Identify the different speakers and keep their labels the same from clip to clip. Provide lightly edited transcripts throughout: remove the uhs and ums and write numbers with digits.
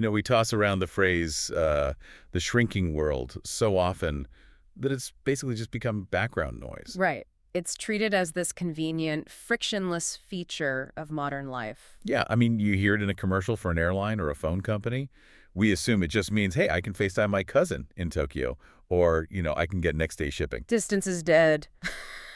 Speaker 1: We toss around the phrase, the shrinking world, so often that it's basically just become background noise.
Speaker 2: Right. It's treated as this convenient, frictionless feature of modern life.
Speaker 1: Yeah, I mean, you hear it in a commercial for an airline or a phone company. We assume it just means, hey, I can FaceTime my cousin in Tokyo, or, I can get next day shipping.
Speaker 2: Distance is dead.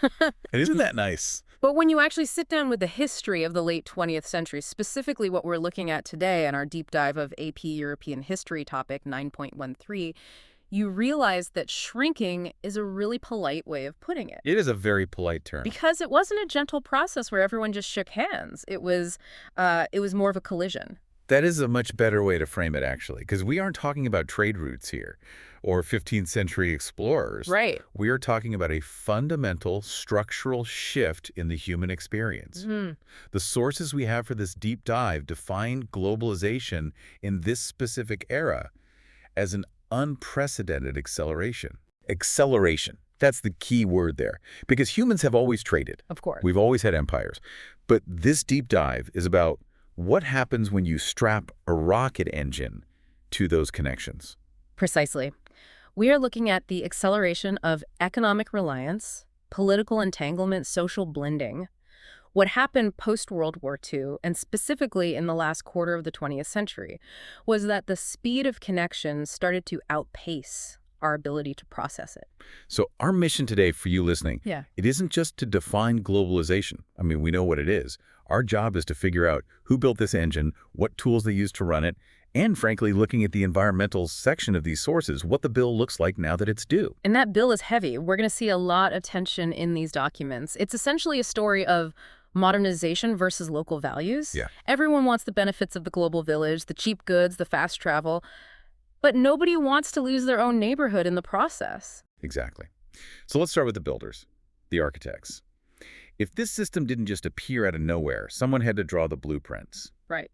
Speaker 1: And isn't that nice?
Speaker 2: But when you actually sit down with the history of the late 20th century, specifically what we're looking at today in our deep dive of AP European History topic 9.13, you realize that shrinking is a really polite way of putting it.
Speaker 1: It is a very polite term.
Speaker 2: Because it wasn't a gentle process where everyone just shook hands. It was more of a collision.
Speaker 1: That is a much better way to frame it, actually, because we aren't talking about trade routes here or 15th century explorers.
Speaker 2: Right.
Speaker 1: We are talking about a fundamental structural shift in the human experience. The sources we have for this deep dive define globalization in this specific era as an unprecedented acceleration. Acceleration. That's the key word there, because humans have always traded.
Speaker 2: Of course.
Speaker 1: We've always had empires. But this deep dive is about what happens when you strap a rocket engine to those connections.
Speaker 2: Precisely. We are looking at the acceleration of economic reliance, political entanglement, social blending. What happened post-World War II, and specifically in the last quarter of the 20th century, was that the speed of connection started to outpace our ability to process it.
Speaker 1: So our mission today for you listening,
Speaker 2: Yeah.
Speaker 1: it isn't just to define globalization. I mean, we know what it is. Our job is to figure out who built this engine, what tools they used to run it, and frankly, looking at the environmental section of these sources, what the bill looks like now that it's due.
Speaker 2: And that bill is heavy. We're going to see a lot of tension in these documents. It's essentially a story of modernization versus local values.
Speaker 1: Yeah.
Speaker 2: Everyone wants the benefits of the global village, the cheap goods, the fast travel, but nobody wants to lose their own neighborhood in the process.
Speaker 1: Exactly. So let's start with the builders, the architects. If this system didn't just appear out of nowhere, someone had to draw the blueprints.
Speaker 2: Right.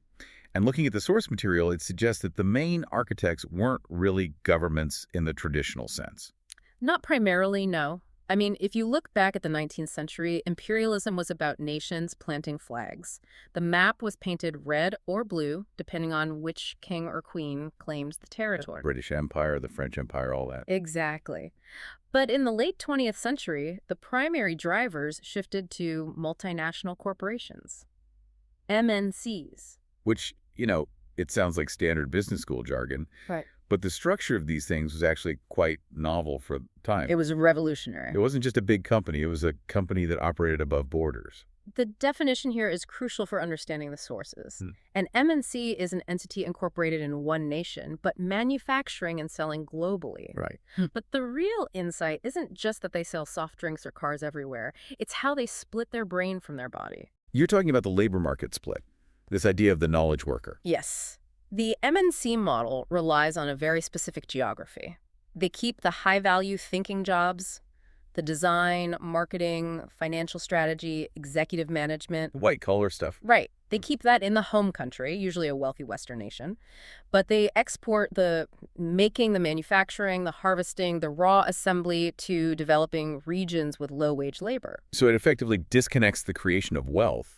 Speaker 1: And looking at the source material, it suggests that the main architects weren't really governments in the traditional sense.
Speaker 2: Not primarily, no. I mean, if you look back at the 19th century, imperialism was about nations planting flags. The map was painted red or blue, depending on which king or queen claimed the territory.
Speaker 1: British Empire, the French Empire, all that.
Speaker 2: Exactly. But in the late 20th century, the primary drivers shifted to multinational corporations, MNCs.
Speaker 1: Which, it sounds like standard business school jargon.
Speaker 2: Right.
Speaker 1: But the structure of these things was actually quite novel for the time.
Speaker 2: It was revolutionary.
Speaker 1: It wasn't just a big company. It was a company that operated above borders.
Speaker 2: The definition here is crucial for understanding the sources. An MNC is an entity incorporated in one nation, but manufacturing and selling globally.
Speaker 1: Right.
Speaker 2: But the real insight isn't just that they sell soft drinks or cars everywhere. It's how they split their brain from their body.
Speaker 1: You're talking about the labor market split, this idea of the knowledge worker.
Speaker 2: Yes. The MNC model relies on a very specific geography. They keep the high-value thinking jobs, the design, marketing, financial strategy, executive management.
Speaker 1: White-collar stuff.
Speaker 2: Right. They keep that in the home country, usually a wealthy Western nation. But they export the making, the manufacturing, the harvesting, the raw assembly to developing regions with low-wage labor.
Speaker 1: So it effectively disconnects the creation of wealth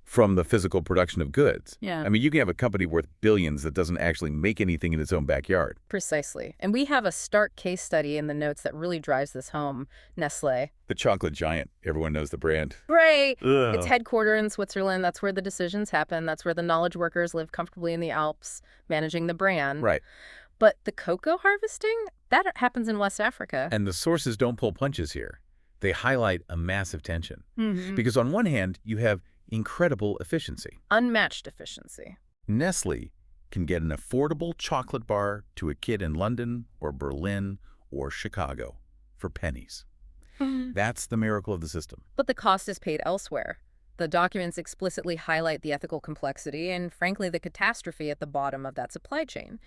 Speaker 1: from the physical production of goods.
Speaker 2: Yeah.
Speaker 1: I mean, you can have a company worth billions that doesn't actually make anything in its own backyard.
Speaker 2: Precisely. And we have a stark case study in the notes that really drives this home, Nestlé.
Speaker 1: The chocolate giant. Everyone knows the brand.
Speaker 2: Right.
Speaker 1: Ugh.
Speaker 2: It's headquartered in Switzerland. That's where the decisions happen. That's where the knowledge workers live comfortably in the Alps, managing the brand.
Speaker 1: Right.
Speaker 2: But the cocoa harvesting, that happens in West Africa.
Speaker 1: And the sources don't pull punches here. They highlight a massive tension. Because on one hand, you have incredible efficiency.
Speaker 2: Unmatched efficiency.
Speaker 1: Nestle can get an affordable chocolate bar to a kid in London or Berlin or Chicago for pennies. That's the miracle of the system.
Speaker 2: But the cost is paid elsewhere. The documents explicitly highlight the ethical complexity and, frankly, the catastrophe at the bottom of that supply chain.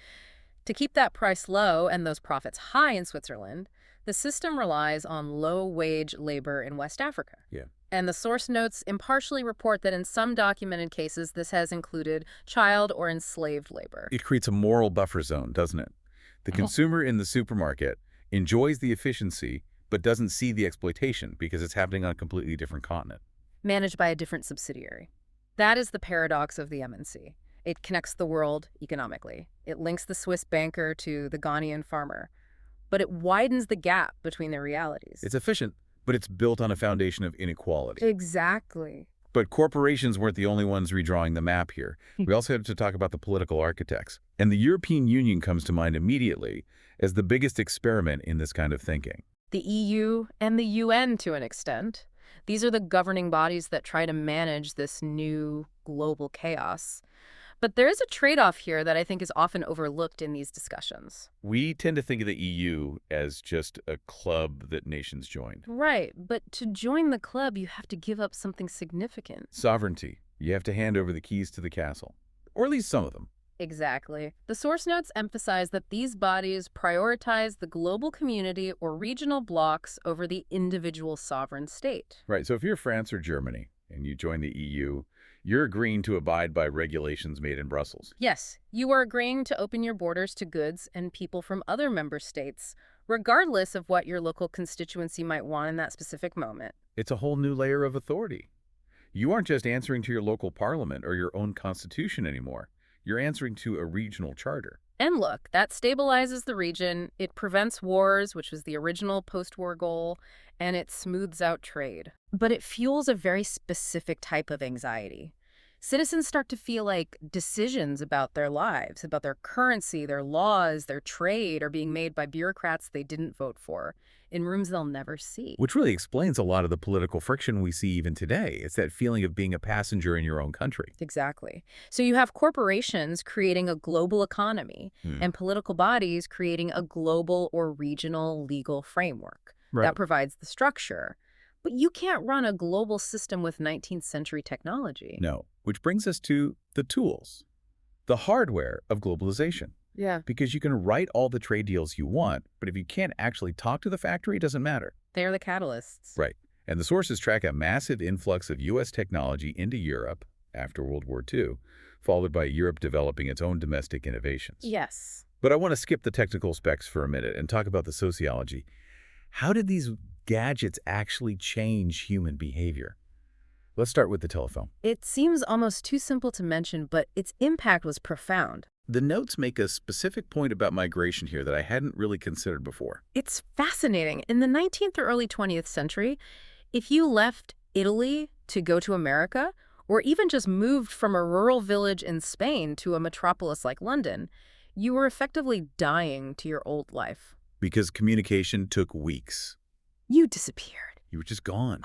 Speaker 2: To keep that price low and those profits high in Switzerland, the system relies on low-wage labor in West Africa.
Speaker 1: Yeah.
Speaker 2: And the source notes impartially report that in some documented cases, this has included child or enslaved labor.
Speaker 1: It creates a moral buffer zone, doesn't it? The consumer in the supermarket enjoys the efficiency, but doesn't see the exploitation because it's happening on a completely different continent.
Speaker 2: Managed by a different subsidiary. That is the paradox of the MNC. It connects the world economically, It links the Swiss banker to the Ghanaian farmer. But it widens the gap between their realities.
Speaker 1: It's efficient, but it's built on a foundation of inequality.
Speaker 2: Exactly.
Speaker 1: But corporations weren't the only ones redrawing the map here.
Speaker 2: Hmm.
Speaker 1: We also had to talk about the political architects. And the European Union comes to mind immediately as the biggest experiment in this kind of thinking.
Speaker 2: The EU and the UN to an extent. These are the governing bodies that try to manage this new global chaos. But there is a trade-off here that I think is often overlooked in these discussions.
Speaker 1: We tend to think of the EU as just a club that nations join.
Speaker 2: Right, but to join the club, you have to give up something significant.
Speaker 1: Sovereignty. You have to hand over the keys to the castle. Or at least some of them.
Speaker 2: Exactly. The source notes emphasize that these bodies prioritize the global community or regional blocs over the individual sovereign state.
Speaker 1: Right, so if you're France or Germany and you join the EU, you're agreeing to abide by regulations made in Brussels.
Speaker 2: Yes, you are agreeing to open your borders to goods and people from other member states, regardless of what your local constituency might want in that specific moment.
Speaker 1: It's a whole new layer of authority. You aren't just answering to your local parliament or your own constitution anymore. You're answering to a regional charter.
Speaker 2: And look, that stabilizes the region, it prevents wars, which was the original post-war goal, and it smooths out trade. But it fuels a very specific type of anxiety. Citizens start to feel like decisions about their lives, about their currency, their laws, their trade are being made by bureaucrats they didn't vote for, in rooms they'll never see.
Speaker 1: Which really explains a lot of the political friction we see even today. It's that feeling of being a passenger in your own country.
Speaker 2: Exactly. So you have corporations creating a global economy and political bodies creating a global or regional legal framework that provides the structure. But you can't run a global system with 19th century technology.
Speaker 1: No, which brings us to the tools, the hardware of globalization.
Speaker 2: Yeah.
Speaker 1: Because you can write all the trade deals you want, but if you can't actually talk to the factory, it doesn't matter.
Speaker 2: They're the catalysts.
Speaker 1: Right. And the sources track a massive influx of U.S. technology into Europe after World War II, followed by Europe developing its own domestic innovations.
Speaker 2: Yes.
Speaker 1: But I want to skip the technical specs for a minute and talk about the sociology. How did these gadgets actually change human behavior? Let's start with the telephone.
Speaker 2: It seems almost too simple to mention, but its impact was profound.
Speaker 1: The notes make a specific point about migration here that I hadn't really considered before.
Speaker 2: It's fascinating. In the 19th or early 20th century, if you left Italy to go to America, or even just moved from a rural village in Spain to a metropolis like London, you were effectively dying to your old life.
Speaker 1: Because communication took weeks.
Speaker 2: You disappeared.
Speaker 1: You were just gone.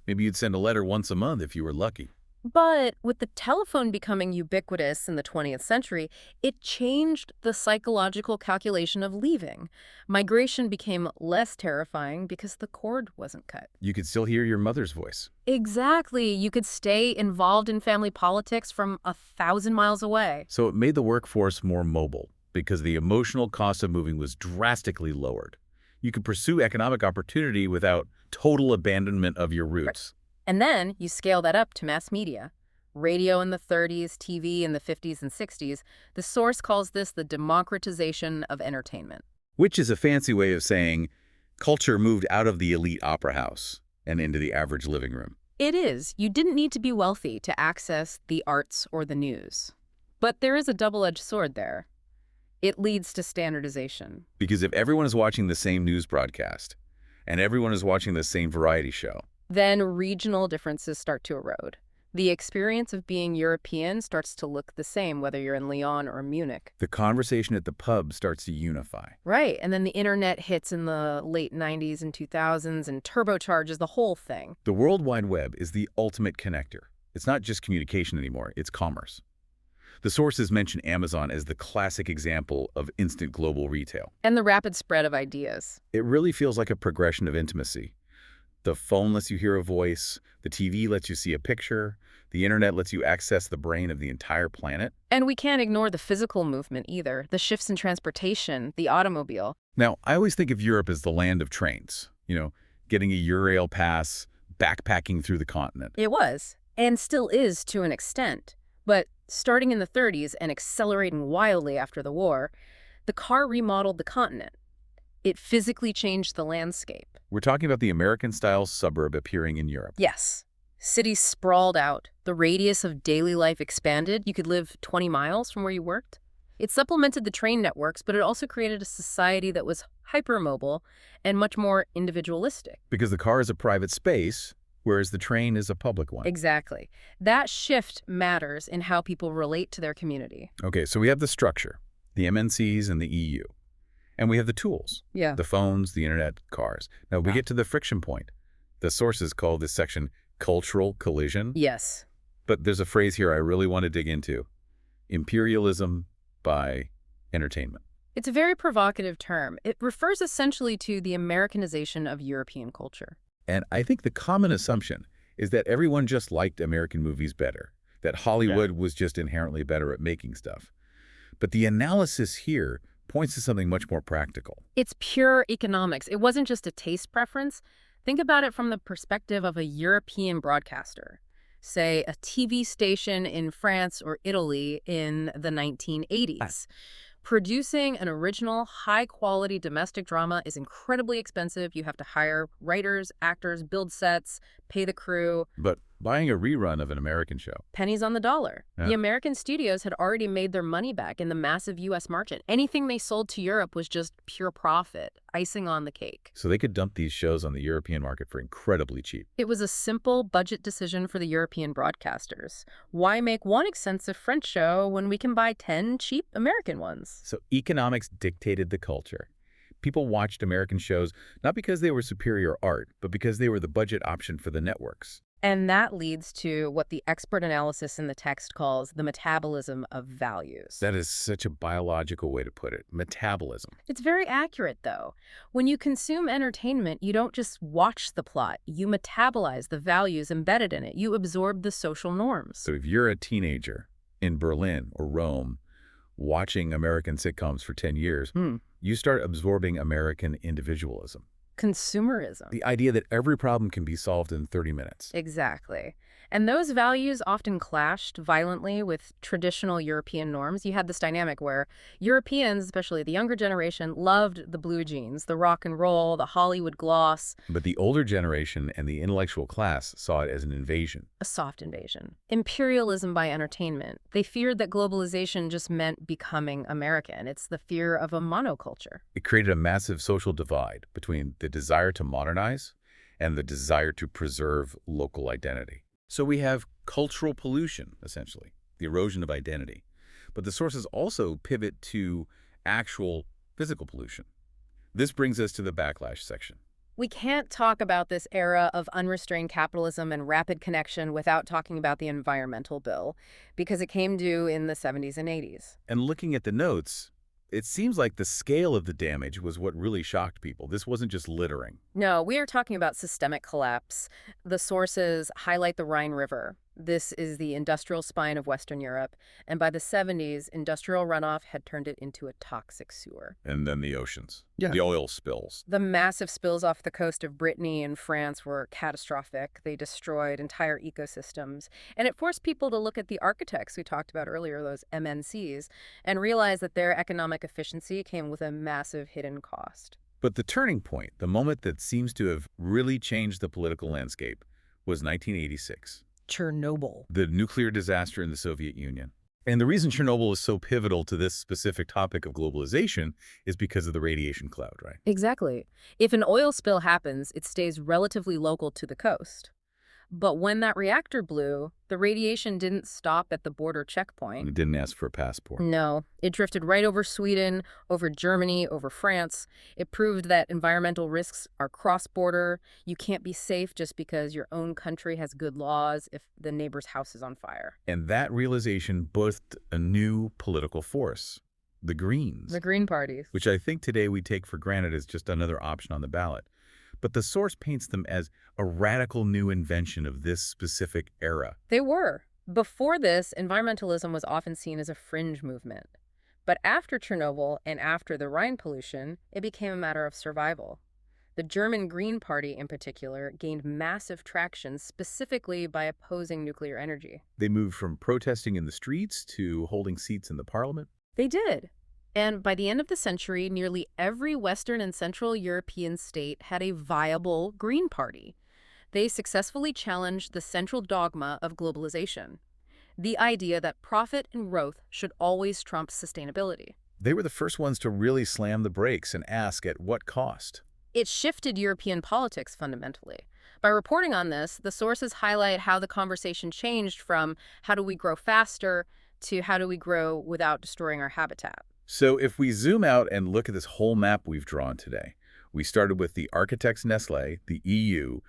Speaker 1: Maybe you'd send a letter once a month if you were lucky.
Speaker 2: But with the telephone becoming ubiquitous in the 20th century, it changed the psychological calculation of leaving. Migration became less terrifying because the cord wasn't cut.
Speaker 1: You could still hear your mother's voice.
Speaker 2: Exactly. You could stay involved in family politics from 1,000 miles away.
Speaker 1: So it made the workforce more mobile because the emotional cost of moving was drastically lowered. You could pursue economic opportunity without total abandonment of your roots.
Speaker 2: And then you scale that up to mass media. Radio in the 30s, TV in the 50s and 60s. The source calls this the democratization of entertainment.
Speaker 1: Which is a fancy way of saying culture moved out of the elite opera house and into the average living room.
Speaker 2: It is. You didn't need to be wealthy to access the arts or the news. But there is a double-edged sword there. It leads to standardization.
Speaker 1: Because if everyone is watching the same news broadcast and everyone is watching the same variety show,
Speaker 2: then regional differences start to erode. The experience of being European starts to look the same whether you're in Lyon or Munich.
Speaker 1: the conversation at the pub starts to unify.
Speaker 2: Right, and then the internet hits in the late 90s and 2000s and turbocharges the whole thing.
Speaker 1: The World Wide Web is the ultimate connector. It's not just communication anymore, it's commerce. The sources mention Amazon as the classic example of instant global retail.
Speaker 2: And the rapid spread of ideas.
Speaker 1: It really feels like a progression of intimacy. The phone lets you hear a voice, the TV lets you see a picture, the internet lets you access the brain of the entire planet.
Speaker 2: And we can't ignore the physical movement either, the shifts in transportation, the automobile.
Speaker 1: Now, I always think of Europe as the land of trains. Getting a Eurail pass, backpacking through the continent.
Speaker 2: It was, and still is to an extent. But starting in the 30s and accelerating wildly after the war, the car remodeled the continent. It physically changed the landscape.
Speaker 1: We're talking about the American-style suburb appearing in Europe.
Speaker 2: Yes. Cities sprawled out. The radius of daily life expanded. You could live 20 miles from where you worked. It supplemented the train networks, but it also created a society that was hypermobile and much more individualistic.
Speaker 1: Because the car is a private space, whereas the train is a public one.
Speaker 2: Exactly. That shift matters in how people relate to their community.
Speaker 1: Okay, so we have the structure, the MNCs and the EU. And we have the tools,
Speaker 2: Yeah.
Speaker 1: the phones, the internet, cars. Now we get to the friction point. The sources call this section cultural collision.
Speaker 2: Yes.
Speaker 1: But there's a phrase here I really want to dig into. Imperialism by entertainment.
Speaker 2: It's a very provocative term. It refers essentially to the Americanization of European culture.
Speaker 1: And I think the common assumption is that everyone just liked American movies better, that Hollywood was just inherently better at making stuff. But the analysis here points to something much more practical.
Speaker 2: It's pure economics. It wasn't just a taste preference. Think about it from the perspective of a European broadcaster, say a TV station in France or Italy in the 1980s. Producing an original, high-quality domestic drama is incredibly expensive. You have to hire writers, actors, build sets, pay the crew.
Speaker 1: But buying a rerun of an American show.
Speaker 2: Pennies on the dollar.
Speaker 1: Yeah.
Speaker 2: The American studios had already made their money back in the massive U.S. market. Anything they sold to Europe was just pure profit, icing on the cake.
Speaker 1: So they could dump these shows on the European market for incredibly cheap.
Speaker 2: It was a simple budget decision for the European broadcasters. Why make one expensive French show when we can buy 10 cheap American ones?
Speaker 1: So economics dictated the culture. People watched American shows not because they were superior art, but because they were the budget option for the networks.
Speaker 2: And that leads to what the expert analysis in the text calls the metabolism of values.
Speaker 1: That is such a biological way to put it. Metabolism.
Speaker 2: It's very accurate, though. When you consume entertainment, you don't just watch the plot. You metabolize the values embedded in it. You absorb the social norms.
Speaker 1: So if you're a teenager in Berlin or Rome watching American sitcoms for 10 years, you start absorbing American individualism.
Speaker 2: Consumerism.
Speaker 1: The idea that every problem can be solved in 30 minutes.
Speaker 2: Exactly. And those values often clashed violently with traditional European norms. You had this dynamic where Europeans, especially the younger generation, loved the blue jeans, the rock and roll, the Hollywood gloss.
Speaker 1: But the older generation and the intellectual class saw it as an invasion.
Speaker 2: A soft invasion. Imperialism by entertainment. They feared that globalization just meant becoming American. It's the fear of a monoculture.
Speaker 1: It created a massive social divide between the desire to modernize and the desire to preserve local identity. So we have cultural pollution, essentially, the erosion of identity. But the sources also pivot to actual physical pollution. This brings us to the backlash section.
Speaker 2: We can't talk about this era of unrestrained capitalism and rapid connection without talking about the environmental bill, because it came due in the 70s and 80s.
Speaker 1: And looking at the notes, it seems like the scale of the damage was what really shocked people. This wasn't just littering.
Speaker 2: No, we are talking about systemic collapse. The sources highlight the Rhine River. This is the industrial spine of Western Europe, and by the 70s, industrial runoff had turned it into a toxic sewer.
Speaker 1: And then the oceans.
Speaker 2: Yeah.
Speaker 1: The oil spills.
Speaker 2: The massive spills off the coast of Brittany and France were catastrophic. They destroyed entire ecosystems, and it forced people to look at the architects we talked about earlier, those MNCs, and realize that their economic efficiency came with a massive hidden cost.
Speaker 1: But the turning point, the moment that seems to have really changed the political landscape, was 1986.
Speaker 2: Chernobyl.
Speaker 1: The nuclear disaster in the Soviet Union. And the reason Chernobyl is so pivotal to this specific topic of globalization is because of the radiation cloud, right?
Speaker 2: Exactly. If an oil spill happens, it stays relatively local to the coast. But when that reactor blew, the radiation didn't stop at the border
Speaker 1: And
Speaker 2: checkpoint.
Speaker 1: it didn't ask for a passport.
Speaker 2: No, it drifted right over Sweden, over Germany, over France. It proved that environmental risks are cross-border. You can't be safe just because your own country has good laws if the neighbor's house is on fire.
Speaker 1: And that realization birthed a new political force, the Greens,
Speaker 2: The Green parties.
Speaker 1: which I think today we take for granted as just another option on the ballot. But the source paints them as a radical new invention of this specific era.
Speaker 2: They were. Before this, environmentalism was often seen as a fringe movement. But after Chernobyl and after the Rhine pollution, it became a matter of survival. The German Green Party, in particular, gained massive traction specifically by opposing nuclear energy.
Speaker 1: They moved from protesting in the streets to holding seats in the parliament.
Speaker 2: They did. And by the end of the century, nearly every Western and Central European state had a viable Green Party. They successfully challenged the central dogma of globalization. The idea that profit and growth should always trump sustainability.
Speaker 1: They were the first ones to really slam the brakes and ask at what cost.
Speaker 2: It shifted European politics fundamentally. By reporting on this, the sources highlight how the conversation changed from how do we grow faster to how do we grow without destroying our habitat.
Speaker 1: So if we zoom out and look at this whole map we've drawn today, we started with the architects Nestlé, the EU,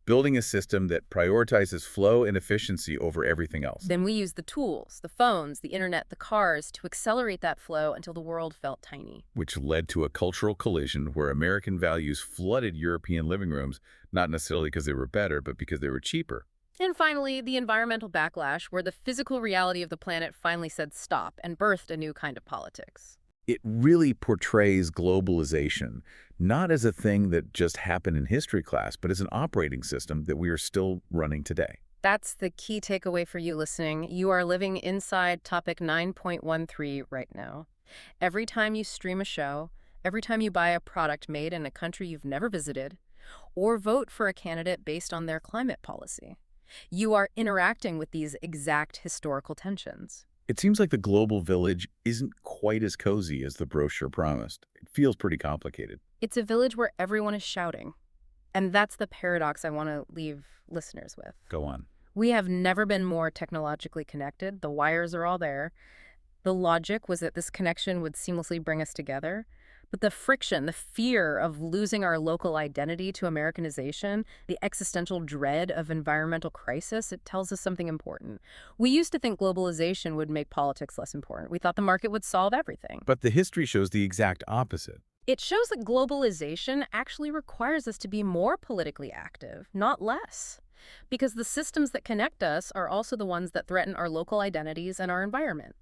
Speaker 1: building a system that prioritizes flow and efficiency over everything else,
Speaker 2: Then we used the tools, the phones, the internet, the cars to accelerate that flow until the world felt tiny.
Speaker 1: which led to a cultural collision where American values flooded European living rooms, not necessarily because they were better, but because they were cheaper.
Speaker 2: And finally, the environmental backlash, where the physical reality of the planet finally said stop and birthed a new kind of politics.
Speaker 1: It really portrays globalization, not as a thing that just happened in history class, but as an operating system that we are still running today.
Speaker 2: That's the key takeaway for you listening. You are living inside topic 9.13 right now. Every time you stream a show, every time you buy a product made in a country you've never visited, or vote for a candidate based on their climate policy, you are interacting with these exact historical tensions.
Speaker 1: It seems like the global village isn't quite as cozy as the brochure promised. It feels pretty complicated.
Speaker 2: It's a village where everyone is shouting. And that's the paradox I want to leave listeners with.
Speaker 1: Go on.
Speaker 2: We have never been more technologically connected. The wires are all there. The logic was that this connection would seamlessly bring us together. But the friction, the fear of losing our local identity to Americanization, the existential dread of environmental crisis, it tells us something important. We used to think globalization would make politics less important. We thought the market would solve everything.
Speaker 1: But the history shows the exact opposite.
Speaker 2: It shows that globalization actually requires us to be more politically active, not less. Because the systems that connect us are also the ones that threaten our local identities and our environment.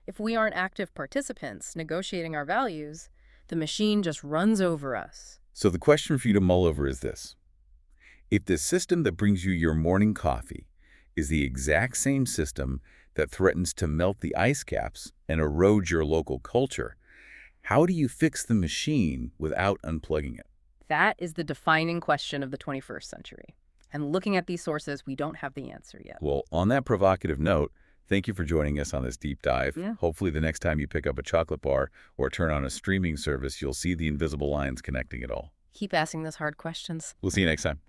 Speaker 2: If we aren't active participants negotiating our values, the machine just runs over us.
Speaker 1: So the question for you to mull over is this. If the system that brings you your morning coffee is the exact same system that threatens to melt the ice caps and erode your local culture, how do you fix the machine without unplugging it?
Speaker 2: That is the defining question of the 21st century. And looking at these sources, we don't have the answer yet.
Speaker 1: Well, on that provocative note, thank you for joining us on this deep dive.
Speaker 2: Yeah.
Speaker 1: Hopefully the next time you pick up a chocolate bar or turn on a streaming service, you'll see the invisible lines connecting it all.
Speaker 2: Keep asking those hard questions.
Speaker 1: We'll see you next time.